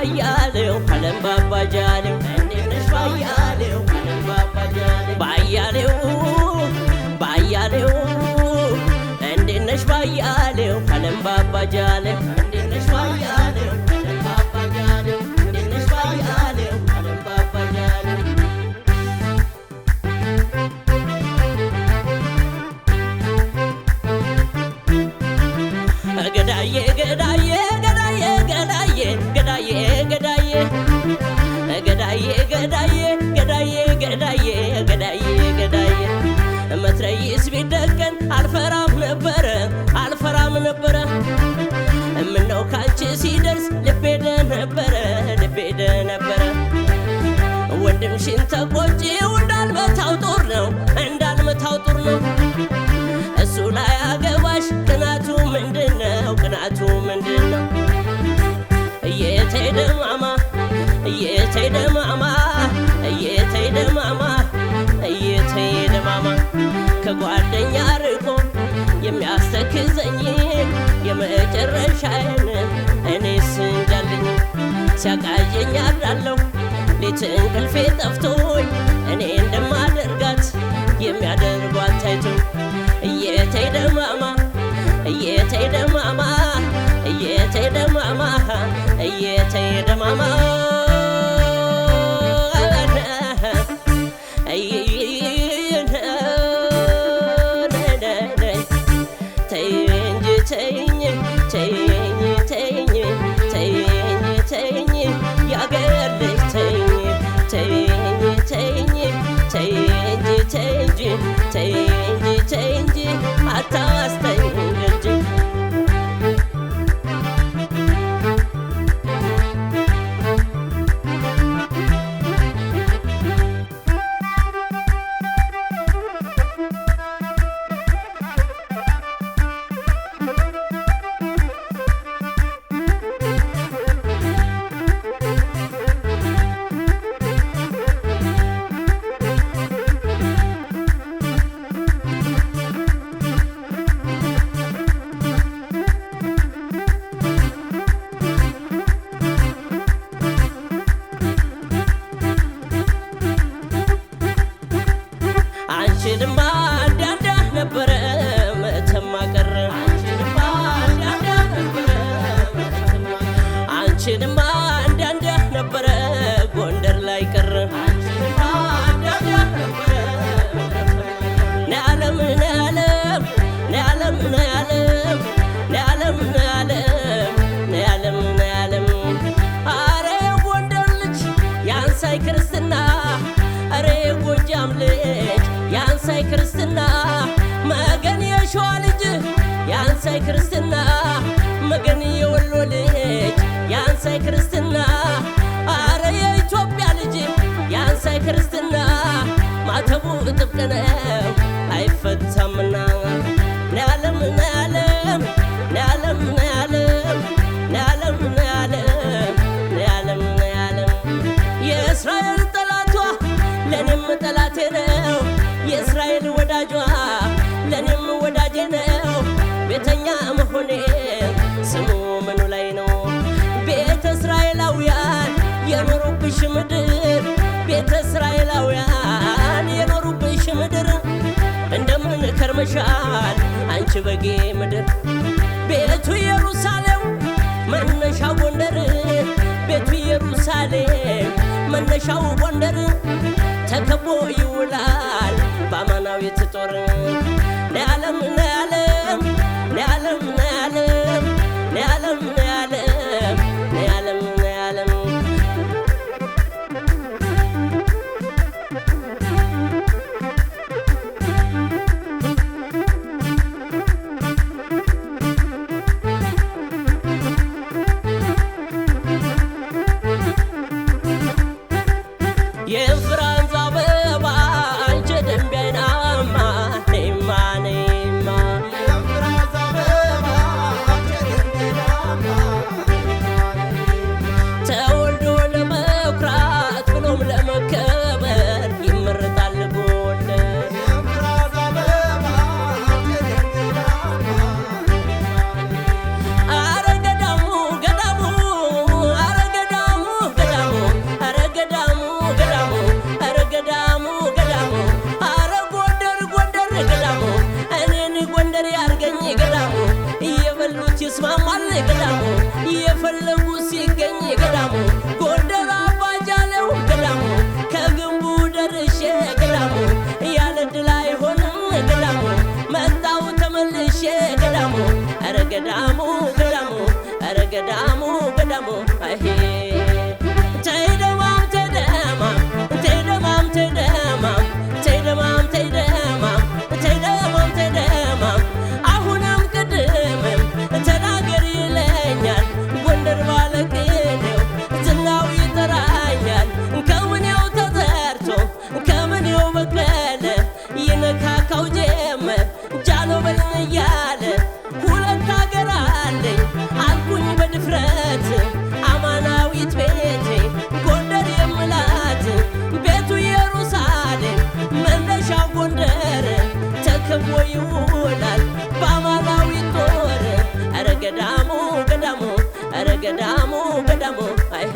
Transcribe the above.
ባያሌው ዓለም ባባጃሌው እንዴት ነሽ ባያሌው ዓለም ባባጃሌው ባያሌው ባያሌው እንዴት ነሽ ባያሌው ዓለም ባባጃሌው እንዴት ነሽ ባያሌው ዓለም ባባጃሌው እንዴት ነሽ ባያሌው ዓለም ባባጃሌው ገዳዬ ገዳዬ ገዳዬ ገዳዬ ገዳዬ ገዳዬ ገዳዬ ገዳዬ ገዳዬ ገዳዬ ገዳዬ ገዳዬ መትረይስ ቢደቀን አልፈራም ነበረ ምነው ካንቺ ሲደርስ ልቤ ደነበረ ወንድምሽን ተቆጪው እንዳልመታው ጦር ነው እሱ ላይ አገባሽ ቅናቱ ምንድነው እየተይደማማ ከጓደኛ ርቆ የሚያስተክዘኝ የመጨረሻዬን እኔስ እንጃልኝ ሲያቃዠኝ አድራለሁ ሌት እንቅልፌ ጠፍቶኝ እኔ እንደማደርጋት የሚያደርጓት ታይቶኝ እየተይደማማ አንቺንማ እንዳንዳ ነበረ ጎንደር ላይ ቀረ አረ ጎንደር ልጅ ያንሳይ ክርስትና አረ ጎጃም ልጅ ያንሳይ ክርስትና መገን የሸዋ ልጅ ያንሳይ ክርስትና መገን የወሎ ልጅ ያንሳይ ክርስትና አረ የኢትዮጵያ ልጅ ያንሳይ ክርስትና ማተቡ ጥብቅ ነው አይፈታምና የእስራኤል ጠላቷ ለኔም ጠላቴ ነው የእስራኤል ወዳጇ ለኔም ወዳጄ ነው ቤተኛ መሆኔ ስሙ ምኑ ላይ ነው ቤተ እስራኤላውያን የኖሩብሽ ምድር ቤተ እስራኤላውያን የኖሩብሽ ምድር እንደምን ከርመሻል አንቺ በጌ ምድር ቤቱ ኢየሩሳሌም መነሻው ጎንደር ቤቱ ኢየሩሳሌም መነሻው ጎንደር ተከቦ ይውላል በአማናዊት ጦር ለዓለም የፍራንስ አበባ አንቺ ደምቢያናማ ነይማ ገዳሙ አሄ ተይደማም ተይደማም ተይደማም ተይደማም ተይደማም ተይደማም ተይደማም ተይደማም አሁንም ቅድምም ተናገር ይለኛል ጎንደር ባለቅኔው ዝናው ይጠራኛል ከምኔው ተዘርቶ ከምኔው በቀለ ይነካካው ጀመር ጃሎ በለኝ እያለ ሁለት አገር አለኝ አልኩኝ በድፍረት አማናዊት ቤቴ ጎንደር የምላት ቤቱ ኢየሩሳሌም መነሻው ጎንደር ተከቦ ይውላል በአማናዊት ጦር ኧረ ገዳሙ ገዳሙ ኧረ ገዳሙ ገዳሙ አሄ